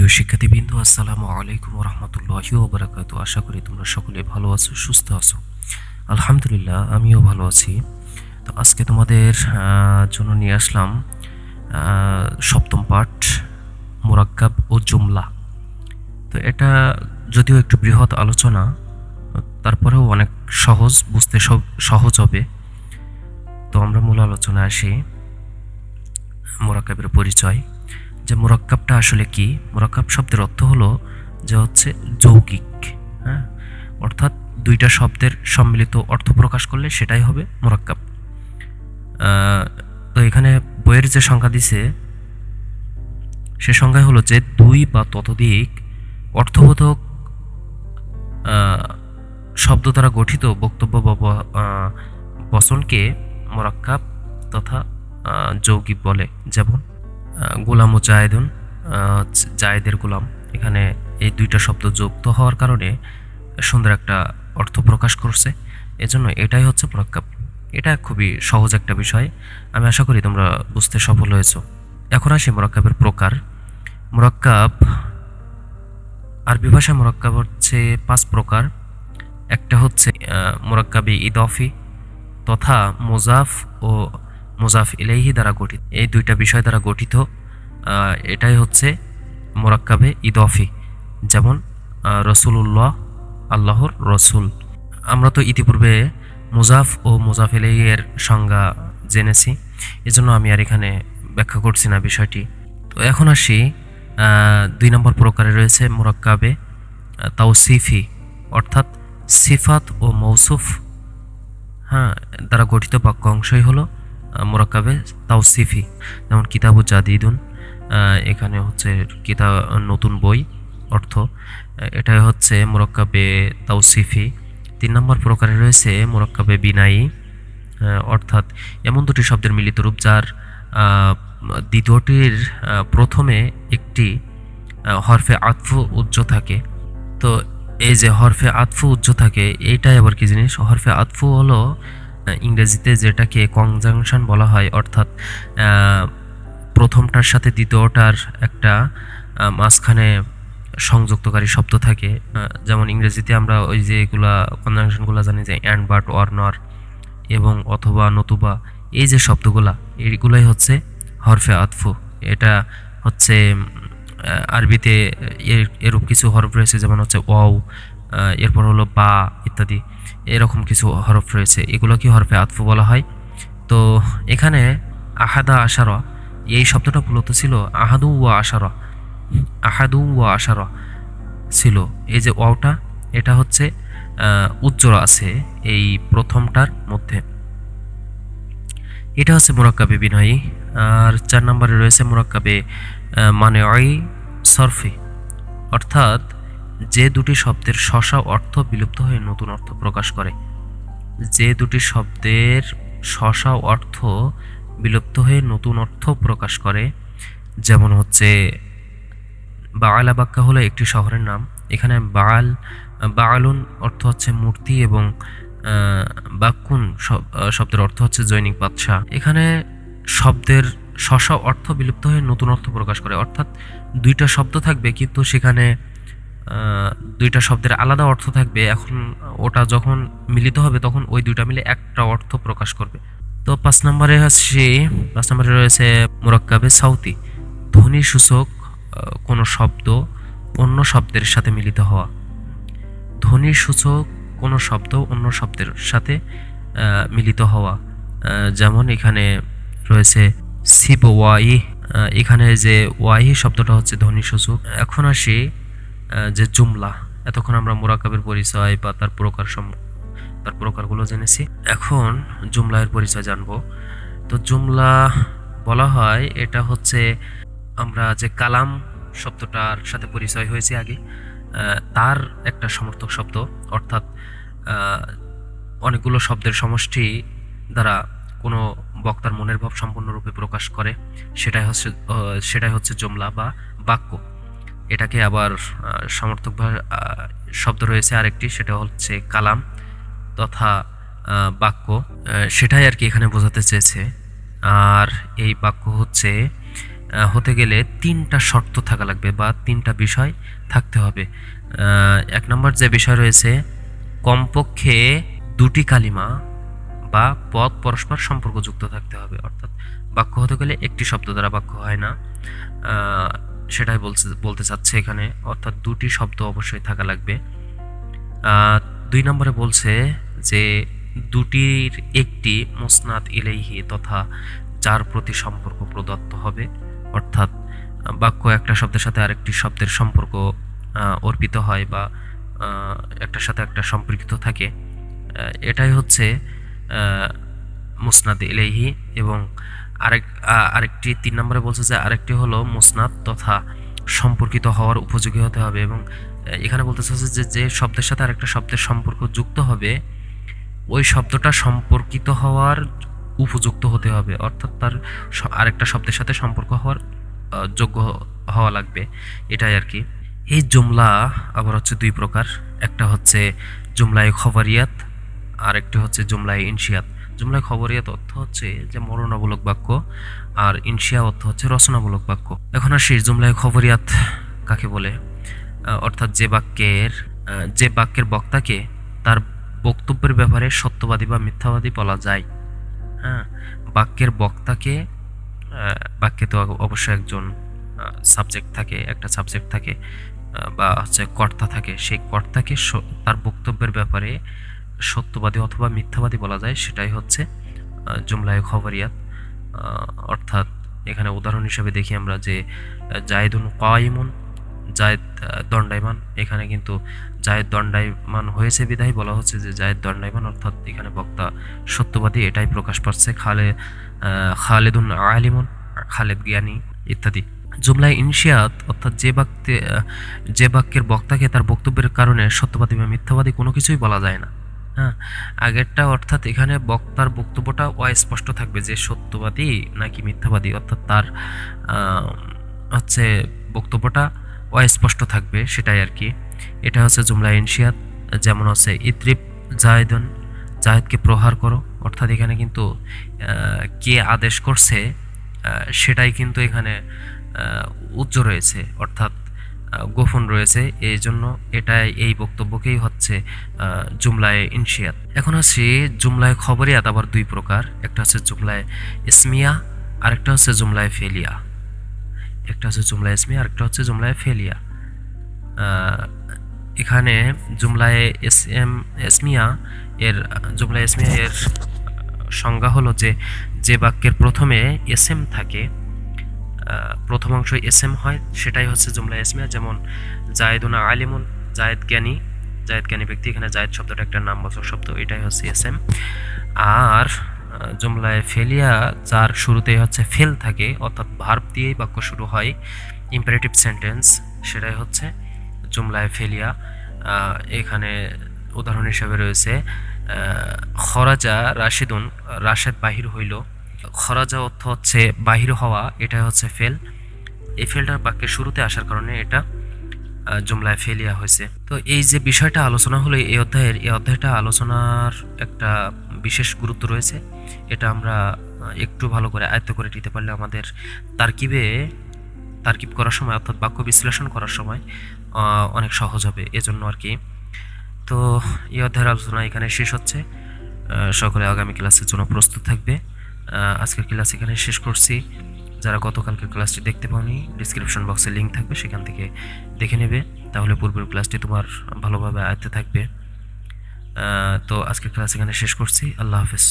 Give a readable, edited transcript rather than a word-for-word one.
প্রিয় শিক্ষার্থীবৃন্দ, আসসালামু আলাইকুম রহমতুল্লাহি ওয়া বারাকাতুহু। আশা করি তোমরা সকলে ভালো আছো, সুস্থ আছো। আলহামদুলিল্লাহ, আমিও ভালো আছি। তো আজকে তোমাদের জন্য নিয়ে আসলাম সপ্তম পাঠ, মুরাক্কাব ও জুমলা। তো এটা যদিও একটু বৃহৎ আলোচনা, তারপরেও অনেক সহজ, বুঝতে সহজ হবে। তো আমরা মূল আলোচনায় আসি। মুরাক্কাবের পরিচয়। যে মুরাক্কাবটা আসলে কি? মুরাক্কাব শব্দের অর্থ হলো যে হচ্ছে যৌগিক, হ্যাঁ, অর্থাৎ দুইটা শব্দের সম্মিলিত অর্থ প্রকাশ করলে সেটাই হবে মুরাক্কাব। তো এখানে বইয়ের যে সংজ্ঞা দিছে সে সংজ্ঞায় হলো যে দুই বা ততোধিক অর্থবোধক শব্দ দ্বারা গঠিত বক্তব্য বা বচনকে মুরাক্কাব তথা যৌগিক বলে। যেমন গোলাম ও জায়েদুন, জায়েদের গোলাম, এখানে এই দুইটা শব্দ যুক্ত হওয়ার কারণে সুন্দর একটা অর্থ প্রকাশ করছে, এজন্য এটাই হচ্ছে মুরাক্কাব। এটা খুবই সহজ একটা বিষয়, আমি আশা করি তোমরা বুঝতে সফল হয়েছো। এখন আসি মুরাক্কাবের প্রকার। মুরাক্কাব, আরবি ভাষায় মুরাক্কাব হচ্ছে 5 প্রকার। একটা হচ্ছে মুরাক্কাবে ইদাফি তথা মুজাফ ও মুজাফ ইলাইহি দ্বারা গঠিত। এই দুইটা বিষয় দ্বারা গঠিত, এটাই হচ্ছে মুরাক্কাবে ইদাফি। যেমন রসুলুল্লাহ, আল্লাহর রসুল। আমরা তো ইতিপূর্বে মুজাফ ও মুজাফ ইলাইহি এর সংজ্ঞা জেনেছি, এজন্য আমি আর এখানে ব্যাখ্যা করছি না বিষয়টি। তো এখন আসি 2 নম্বর প্রকারে রয়েছে মুরাক্কাবে তাওসিফি, অর্থাৎ সিফাত ও মৌসুফ দ্বারা গঠিত বাক্য অংশই হলো মুরাক্কাবে তাওসিফি। যেমন কিতাবু জাদিদুন, এখানে হচ্ছে কিতাব নতুন বই অর্থ, এটাই হচ্ছে মুরাক্কাবে তাওসিফি। 3 নম্বর প্রকারে রয়েছে মুরাক্কাবে বিনাই, অর্থাৎ এমন দুটি শব্দের মিলিত রূপ যার দ্বিতীয়টির প্রথমে একটি হরফে আতফু উজ্জ থাকে। তো এই যে হরফে আতফু উজ্জ থাকে, এইটাই আবার কি জিনিস? হরফে আতফু হলো ইংরেজিতে যেটাকে কনজাংশন বলা হয়, অর্থাৎ প্রথমটার সাথে দ্বিতীয়টার একটা মাঝখানে সংযুক্তকারী শব্দ থাকে। যেমন ইংরেজিতে আমরা ওই যে এগুলা কনজাংশনগুলো জানি, যে অ্যান্ড, বাট, অর, নর এবং অথবা, নতুবা, এই যে শব্দগুলা, এইগুলাই হচ্ছে হরফে আতফু। এটা হচ্ছে আরবিতে এরূপ কিছু হরফ রয়েছে, যেমন হচ্ছে ওয়াও, এরপর হলো বা ইত্যাদি, এরকম কিছু হরফ রয়েছে, এগুলো কি হরফে আতফু বলা হয়। তো এখানে আহাদা আশারা, এই শব্দটা মূলত ছিল আহাদু ওয়া আশারা, আহাদু ওয়া আশারা ছিল। এই যে ওয়াওটা, এটা হচ্ছে উজ্জ্বল আছে এই প্রথমটার মধ্যে, এটা হচ্ছে মুরাক্কাবে বিনয়ী। আর 4 নম্বরে রয়েছে মুরাক্কাবে মানেই সরফি, অর্থাৎ যে দুটি শব্দের শশা অর্থ বিলুপ্ত হয়ে নতুন অর্থ প্রকাশ করে। যে দুটি শব্দের শশা অর্থ বিলুপ্ত হয়ে নতুন অর্থ প্রকাশ করে, যেমন হচ্ছে বাআলা বাক্কা হলো একটি শহরের নাম। এখানে বাআলুন অর্থ হচ্ছে মূর্তি এবং বাক্কুন শব্দের অর্থ হচ্ছে জৈনিক বাদশাহ। এখানে শব্দের শশা অর্থ বিলুপ্ত হয়ে নতুন অর্থ প্রকাশ করে, অর্থাৎ দুইটা শব্দ থাকবে কিন্তু সেখানে দুইটা শব্দের আলাদা অর্থ থাকবে। এখন ওটা যখন মিলিত হবে তখন ওই দুইটা মিলে একটা অর্থ প্রকাশ করবে। তো 5 নম্বরে রয়েছে মুরাক্কাবে সাউতি, ধ্বনি সূচক কোনো শব্দ অন্য শব্দের সাথে মিলিত হওয়া। ধ্বনি সূচক কোনো শব্দ অন্য শব্দের সাথে মিলিত হওয়া, যেমন এখানে রয়েছে সিব ওয়াই, এখানে যে ওয়াই শব্দটা হচ্ছে ধ্বনি সূচক। এখন আসি যে জুমলা। এতক্ষণ আমরা মুরাক্কাবের পরিচয় বা তার প্রকারগুলো জেনেছি, এখন জুমলার পরিচয় জানবো। তো জুমলা বলা হয়, এটা হচ্ছে আমরা যে কালাম শব্দটার সাথে পরিচয় হয়েছে আগে, তার একটা সমর্থক শব্দ, অর্থাৎ অনেকগুলো শব্দের সমষ্টি দ্বারা কোনো বক্তার মনের ভাব সম্পূর্ণরূপে প্রকাশ করে, সেটাই হচ্ছে জুমলা বা বাক্য। এটাকে আবার সমর্থক শব্দ রয়েছে আরেকটি, সেটা হচ্ছে কালাম তথা বাক্য, সেটাই আর কি এখানে বোঝাতে চেয়েছে। আর এই বাক্য হচ্ছে হতে গেলে 3টা শর্ত থাকা লাগবে বা 3টা বিষয় থাকতে হবে। 1 নম্বর যে বিষয় রয়েছে, কমপক্ষে 2টি কালিমা বা পদ পরস্পর সম্পর্কযুক্ত থাকতে হবে। অর্থাৎ বাক্য হতে গেলে একটি শব্দ দ্বারা বাক্য হয় না, সেটাই বলতে চাচ্ছে এখানে। অর্থাৎ 2টি শব্দ অবশ্যই থাকা লাগবে। 2 নম্বরে বলছে যে দুটির একটি মুসনাদ ইলাইহি তথা যার প্রতি সম্পর্ক প্রদত্ত হবে। অর্থাৎ বাক্য একটা শব্দের সাথে আরেকটি শব্দের সম্পর্ক অর্পিত হয় বা একটার সাথে একটা সম্পর্কিত থাকে, এটাই হচ্ছে মুসনাদ ইলাইহি। এবং আরেকটি 3 নম্বরে বলছে যে আরেকটি হলো মুসনাদ তথা সম্পর্কিত হওয়ার উপযোগী হতে হবে। এবং এখানে বলতে চাচ্ছে যে যে শব্দের সাথে আরেকটা শব্দের সম্পর্ক যুক্ত হবে ওই শব্দটা সম্পর্কিত হওয়ার উপযুক্ত হতে হবে। অর্থাৎ তার আরেকটা শব্দের সাথে সম্পর্ক হওয়ার যোগ্য হওয়া লাগবে, এটাই আর কি। এই জুমলা আবার হচ্ছে 2 প্রকার, একটা হচ্ছে জুমলায় খবরিয়াত আর একটি হচ্ছে জুমলায় ইনশিয়াত। জুমলায় খবরিয়াত অর্থ হচ্ছে যে বর্ণনামূলক বাক্য, আর ইনশিয়া অর্থ হচ্ছে রচনামূলক বাক্য। এখন আসি জুমলায় খবরিয়াত কাকে বলে। অর্থাৎ যে বাক্যের বক্তাকে তার বক্তব্যের ব্যাপারে সত্যবাদী বা মিথ্যাবাদী বলা যায়। হ্যাঁ, বাক্যের বক্তাকে, বাক্যে তো অবশ্যই একজন সাবজেক্ট থাকে, একটা সাবজেক্ট থাকে বা হচ্ছে কর্তা থাকে। সেই কর্তাকে তার বক্তব্যের ব্যাপারে সত্যবাদী অথবা মিথ্যাবাদী বলা যায়, সেটাই হচ্ছে জুমলায় খবরিয়াত। অর্থাৎ এখানে উদাহরণ হিসেবে দেখি আমরা যে জায়েদুন কায়িমুন, জায়েদ দণ্ডায়মান। এখানে কিন্তু জায়েদ দণ্ডায়মান হয়েছে বিধায় বলা হচ্ছে যে জায়েদ দণ্ডায়মান, অর্থাৎ এখানে বক্তা সত্যবাদী, এটাই প্রকাশ পাচ্ছে। খালেদুন আলিমুন, খালেদ জ্ঞানী ইত্যাদি। জুমলায় ইনশিয়াত অর্থাৎ যে বাক্যের বক্তাকে তার বক্তব্যের কারণে সত্যবাদী বা মিথ্যাবাদী কোনো কিছুই বলা যায় না। হ্যাঁ, আগেরটা অর্থাৎ এখানে বক্তার বক্তব্যটা অস্পষ্ট থাকবে যে সত্যবাদী নাকি মিথ্যাবাদী, অর্থাৎ তার হচ্ছে বক্তব্যটা অস্পষ্ট থাকবে, সেটাই আর কি। এটা হচ্ছে জুমলা ইনশিয়াত। যেমন হচ্ছে ইদ্রিব জায়েদুন, জায়েদকে প্রহার করো। অর্থাৎ এখানে কিন্তু কে আদেশ করছে সেটাই কিন্তু এখানে উজ্জ্ব রয়েছে, অর্থাৎ গোপন রয়েছে, এই জন্য এটাই এই বক্তব্যকেই হচ্ছে জুমলায় ইনশিয়াত। এখন আসি জুমলায় খবরিয়াত আবার 2 প্রকার, একটা হচ্ছে জুমলায় ইসমিয়া আরেকটা হচ্ছে জুমলায় ফেলিয়া। একটা হচ্ছে জুমলায় ইসমিয়া আরেকটা হচ্ছে জুমলায় ফেলিয়া। এখানে জুমলায় ইসমিয়া এর সংজ্ঞা হলো যে বাক্যের প্রথমে এসএম থাকে, প্রথম অংশ এসএম হয়, সেটাই হচ্ছে জুমলা ইসমিয়া। যেমন জায়েদুন আলিমুন, জায়েদ জ্ঞানী ব্যক্তি। এখানে জায়েদ শব্দটা একটা নামবাচক শব্দ, এটাই হচ্ছে এসএম। আর জুমলায় ফেলিয়া যার শুরুতেই হচ্ছে ফেল থাকে, অর্থাৎ ভার্ব দিয়েই বাক্য শুরু হয়, ইম্পারেটিভ সেন্টেন্স, সেটাই হচ্ছে জুমলায় ফেলিয়া। এখানে উদাহরণ হিসেবে রয়েছে খরাজা রাশিদুন, রাশেদ বাহির হইল। খরাজা অর্থ হচ্ছে বাহির হওয়া, এটা হচ্ছে ফেল। এই ফেলটার বাক্যের শুরুতে আসার কারণে এটা জুমলায় ফেলিয়া হয়েছে। তো এই যে বিষয়টা আলোচনা হলো এই অধ্যায়টা আলোচনার একটা বিশেষ গুরুত্ব রয়েছে। এটা আমরা একটু ভালো করে আয়ত্ত করে নিতে পারলে আমাদের তার্কিব করার সময়, অর্থাৎ বাক্য বিশ্লেষণ করার সময় অনেক সহজ হবে, এজন্য আর কি। তো এই অধ্যায়ের আলোচনা এখানে শেষ হচ্ছে। সকলে আগামী ক্লাসের জন্য প্রস্তুত থাকবে। আজকের ক্লাস এখানে শেষ করছি। যারা গতকালকের ক্লাসটি দেখতে পাওনি, ডিসক্রিপশন বক্সে লিঙ্ক থাকবে, সেখান থেকে দেখে নেবে, তাহলে পূর্বের ক্লাসটি তোমার ভালোভাবে আয়ত্তে থাকবে। তো আজকের ক্লাস এখানে শেষ করছি। আল্লাহ হাফেজ।